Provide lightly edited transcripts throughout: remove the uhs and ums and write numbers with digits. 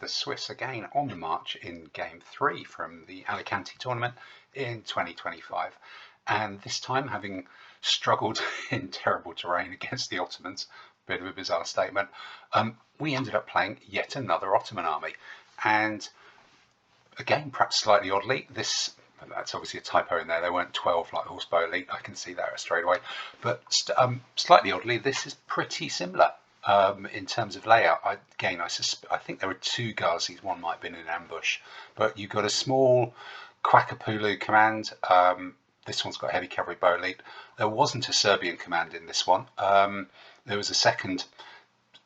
the Swiss again on the march in Game 3 from the Alicante tournament in 2025. And this time, having struggled in terrible terrain against the Ottomans, bit of a bizarre statement, we ended up playing yet another Ottoman army. And again, perhaps slightly oddly, that's obviously a typo in there. There weren't 12 light horsebow elite. I can see that straight away. But slightly oddly, this is pretty similar in terms of layout. I think there were 2 Ghazis. One might have been in ambush. But you've got a small Quackapulu command. This one's got heavy cavalry bow elite. There wasn't a Serbian command in this one. There was a second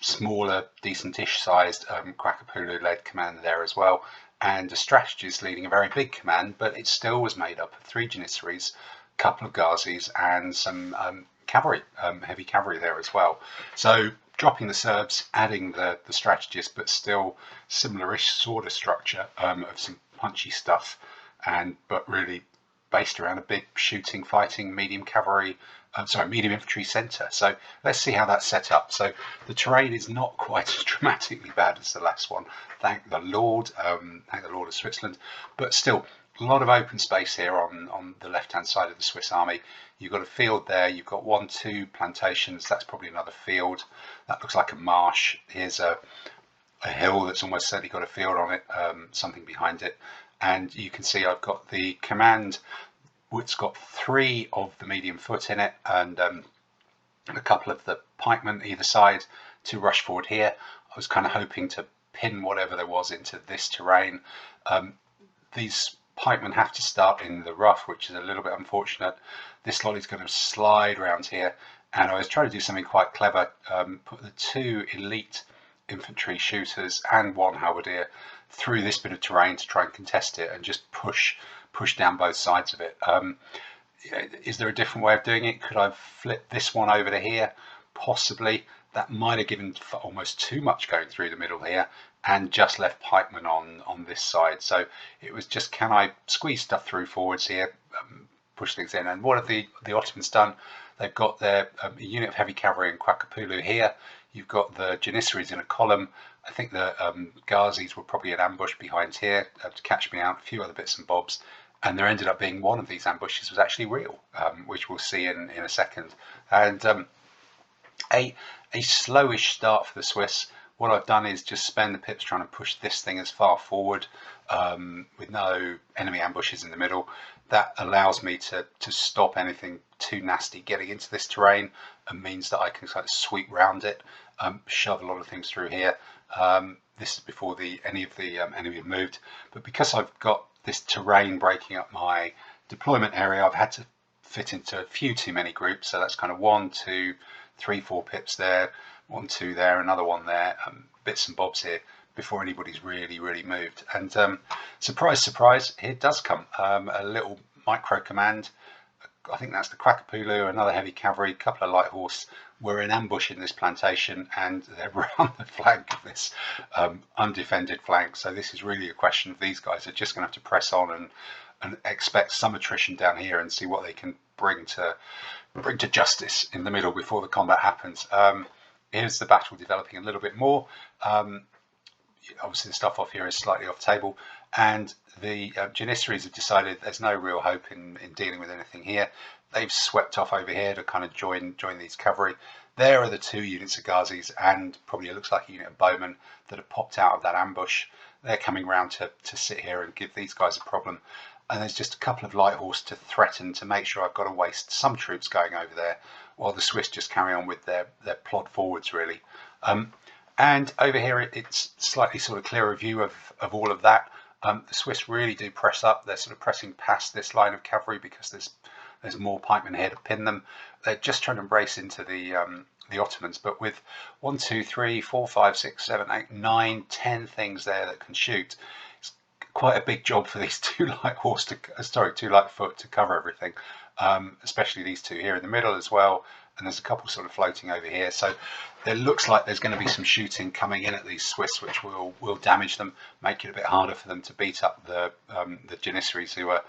smaller, decent-ish sized Quackapulu-led command there as well, and a strategist leading a very big command, but it still was made up of 3 Janissaries, a couple of Ghazis, and some cavalry, heavy cavalry there as well. So dropping the Serbs, adding the strategist, but still similar-ish sort of structure of some punchy stuff, but really based around a big shooting, fighting, medium infantry centre. So let's see how that's set up. So the terrain is not quite as dramatically bad as the last one, thank the Lord of Switzerland, but still a lot of open space here on the left hand side of the Swiss army. You've got a field there, you've got 1-2 plantations, that's probably another field, that looks like a marsh. Here's a hill that's almost certainly got a field on it, something behind it. And you can see I've got the command, which got 3 of the medium foot in it, and a couple of the pikemen either side to rush forward here. I was kind of hoping to pin whatever there was into this terrain. These pikemen have to start in the rough, which is a little bit unfortunate. This lot is going to slide around here, and I was trying to do something quite clever, put the 2 elite infantry shooters and 1 halberdier through this bit of terrain to try and contest it and just push down both sides of it. Is there a different way of doing it? Could I have flipped this one over to here? Possibly. That might have given almost too much going through the middle here and just left pikemen on this side. So it was just, can I squeeze stuff through forwards here, push things in? And what have the Ottomans done? They've got their unit of heavy cavalry in Quackapulu here. You've got the Janissaries in a column. I think the Ghazis were probably in ambush behind here to catch me out, a few other bits and bobs. And there ended up being one of these ambushes was actually real, which we'll see in a second. And a slowish start for the Swiss. What I've done is just spend the pips trying to push this thing as far forward with no enemy ambushes in the middle. That allows me to stop anything too nasty getting into this terrain, and means that I can sort of sweep round it, shove a lot of things through here. This is before any of the enemy have moved, but because I've got this terrain breaking up my deployment area, I've had to fit into a few too many groups. So that's kind of 1, 2, 3, 4 pips there, 1, 2 there, another one there, bits and bobs here before anybody's really moved. And surprise, surprise, here does come a little micro command. I think that's the Quackapulu, another heavy cavalry, a couple of light horse. We're in ambush in this plantation, and they're on the flank of this undefended flank. So this is really a question of these guys are just going to have to press on and expect some attrition down here and see what they can bring to justice in the middle before the combat happens. Here's the battle developing a little bit more. Obviously the stuff off here is slightly off table, and the Janissaries have decided there's no real hope in dealing with anything here. They've swept off over here to kind of join these cavalry. There are the 2 units of Ghazis, and probably it looks like a unit of bowmen that have popped out of that ambush. They're coming round to sit here and give these guys a problem. And there's just a couple of light horse to threaten to make sure I've got to waste some troops going over there, while the Swiss just carry on with their plod forwards, really. And over here, it's slightly sort of clearer view of all of that. The Swiss really do press up. They're sort of pressing past this line of cavalry because there's more pikemen here to pin them. They're just trying to embrace into the Ottomans, but with 1, 2, 3, 4, 5, 6, 7, 8, 9, 10 things there that can shoot. It's quite a big job for these 2 light foot to cover everything, especially these 2 here in the middle as well. And there's a couple sort of floating over here. So there looks like there's going to be some shooting coming in at these Swiss, which will damage them, make it a bit harder for them to beat up the Janissaries, who are,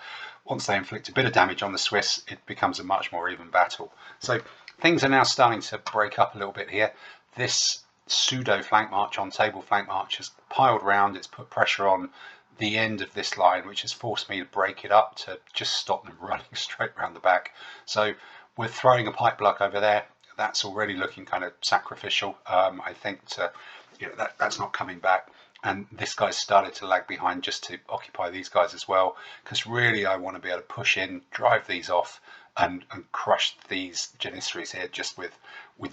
once they inflict a bit of damage on the Swiss, it becomes a much more even battle. So things are now starting to break up a little bit here. This pseudo flank march on table flank march has piled round. It's put pressure on the end of this line, which has forced me to break it up to just stop them running straight around the back. So we're throwing a pike block over there. That's already looking kind of sacrificial, I think, to, that's not coming back. And this guy's started to lag behind just to occupy these guys as well, because really I want to be able to push in, drive these off, and crush these Janissaries here just with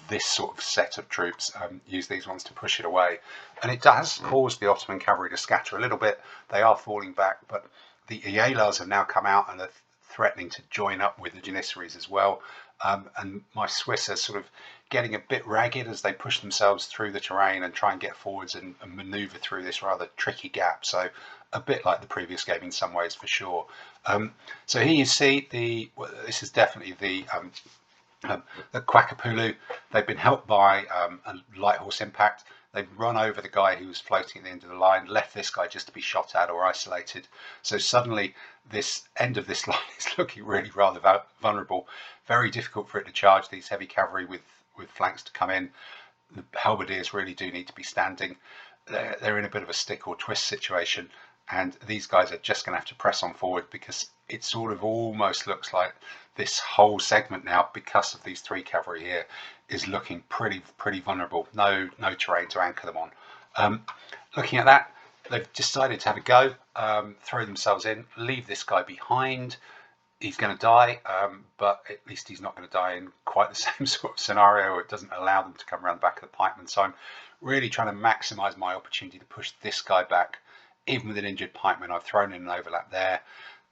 this sort of set of troops, use these ones to push it away. And it does cause the Ottoman cavalry to scatter a little bit. They are falling back, but the Iyalars have now come out and are threatening to join up with the Janissaries as well. And my Swiss are sort of getting a bit ragged as they push themselves through the terrain and try and get forwards and maneuver through this rather tricky gap. So a bit like the previous game in some ways, for sure. So here you see this is definitely the Quackapulu. They've been helped by a light horse impact. They've run over the guy who was floating at the end of the line, left this guy just to be shot at or isolated. So suddenly this end of this line is looking really rather vulnerable. Very difficult for it to charge these heavy cavalry with flanks to come in. The halberdiers really do need to be standing. They're in a bit of a stick or twist situation, and these guys are just going to have to press on forward, because it sort of almost looks like this whole segment now, because of these three cavalry here, is looking pretty vulnerable. No terrain to anchor them on. Looking at that, they've decided to have a go, throw themselves in, leave this guy behind. He's going to die, but at least he's not going to die in quite the same sort of scenario, or it doesn't allow them to come around the back of the pikeman. So I'm really trying to maximise my opportunity to push this guy back. Even with an injured pikeman, I've thrown in an overlap there.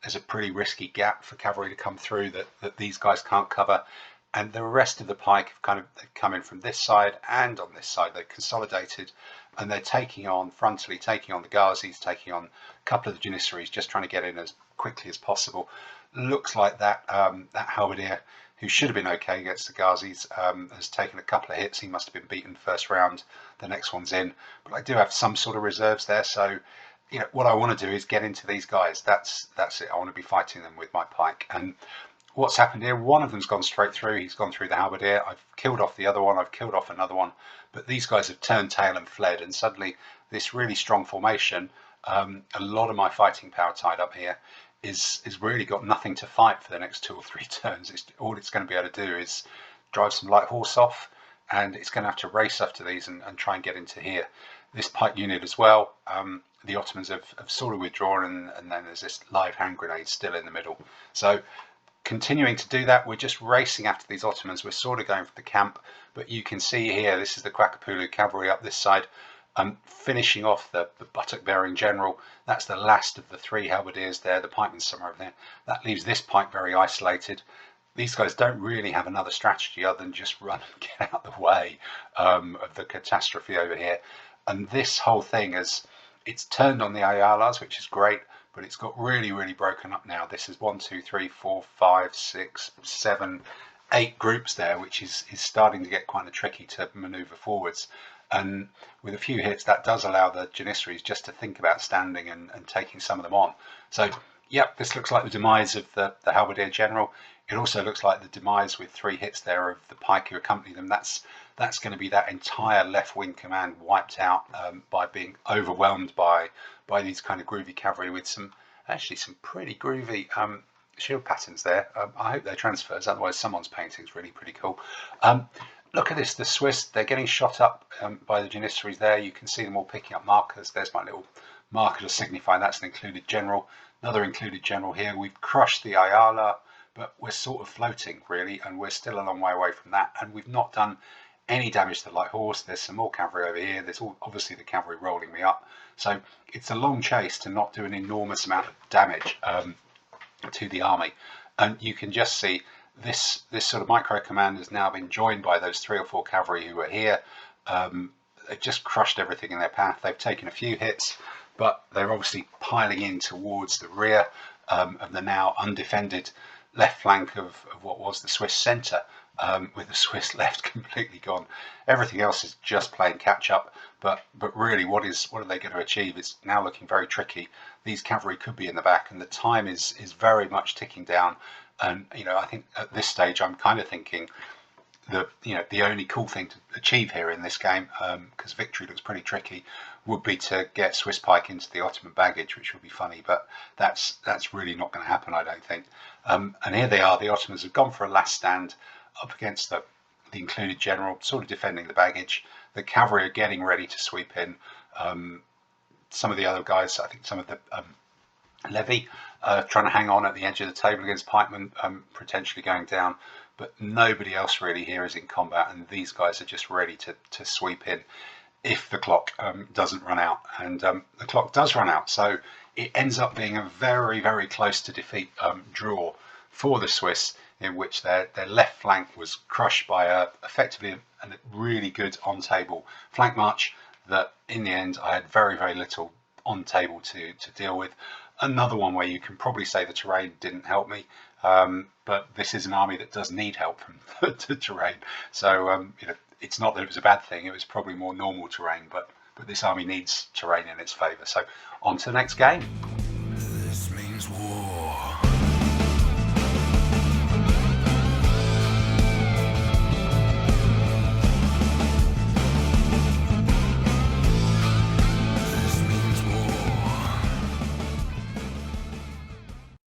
There's a pretty risky gap for cavalry to come through that these guys can't cover. And the rest of the pike have come in from this side and on this side. They've consolidated, and they're frontally taking on the Ghazis, taking on a couple of the Janissaries, just trying to get in as quickly as possible. Looks like that halberdier, who should have been okay against the Ghazis, has taken a couple of hits. He must have been beaten first round. The next one's in, but I do have some sort of reserves there. So, what I want to do is get into these guys. That's it. I want to be fighting them with my pike. And what's happened here? One of them's gone straight through. He's gone through the halberdier. I've killed off the other one. I've killed off another one. But these guys have turned tail and fled. And suddenly, this really strong formation, a lot of my fighting power tied up here, is really got nothing to fight for the next 2 or 3 turns. All it's going to be able to do is drive some light horse off, and it's going to have to race after these and try and get into here. This pike unit as well, the Ottomans have sort of withdrawn, and then there's this live hand grenade still in the middle. So continuing to do that, we're just racing after these Ottomans. We're sort of going for the camp, but you can see here, this is the Quackapulu cavalry up this side. Finishing off the buttock-bearing general. That's the last of the 3 halberdiers there. The pikeman's somewhere over there. That leaves this pike very isolated. These guys don't really have another strategy other than just run and get out the way of the catastrophe over here. And this whole thing it's turned on the Iyalars, which is great, but it's got really broken up now. This is 1, 2, 3, 4, 5, 6, 7, 8 groups there, which is starting to get quite tricky to maneuver forwards. And with a few hits, that does allow the Janissaries just to think about standing and taking some of them on. So, yep, this looks like the demise of the halberdier general. It also looks like the demise, with 3 hits there, of the pike who accompany them. That's going to be that entire left wing command wiped out by being overwhelmed by these kind of groovy cavalry with some pretty groovy shield patterns there. I hope they're transfers, otherwise someone's painting is really pretty cool. Look at this, the Swiss, they're getting shot up by the Janissaries there. You can see them all picking up markers. There's my little marker to signify that's an included general. Another included general here. We've crushed the Iyala, but we're sort of floating, really, and we're still a long way away from that. And we've not done any damage to the light horse. There's some more cavalry over here. There's obviously the cavalry rolling me up. So it's a long chase to not do an enormous amount of damage to the army. And you can just see this sort of micro command has now been joined by those 3 or 4 cavalry who were here. They've just crushed everything in their path. They've taken a few hits, but they're obviously piling in towards the rear of the now undefended left flank of what was the Swiss centre, with the Swiss left completely gone. Everything else is just playing catch up, but really what are they going to achieve? It's now looking very tricky. These cavalry could be in the back, and the time is very much ticking down. And I think at this stage I'm kind of thinking the only cool thing to achieve here in this game, because victory looks pretty tricky, would be to get Swiss pike into the Ottoman baggage, which would be funny, but that's really not going to happen, I don't think. And here they are. The Ottomans have gone for a last stand up against the included general, sort of defending the baggage. The cavalry are getting ready to sweep in. Some of the other guys, I think some of the levy, trying to hang on at the edge of the table against pikemen, potentially going down. But nobody else really here is in combat, and these guys are just ready to sweep in if the clock doesn't run out. And the clock does run out, so it ends up being a very, very close to defeat draw for the Swiss, in which their left flank was crushed by effectively a really good on-table flank march that in the end I had very, very little on table to deal with. Another one where you can probably say the terrain didn't help me, but this is an army that does need help from the terrain. So it's not that it was a bad thing, it was probably more normal terrain, but this army needs terrain in its favour. So on to the next game. This means war.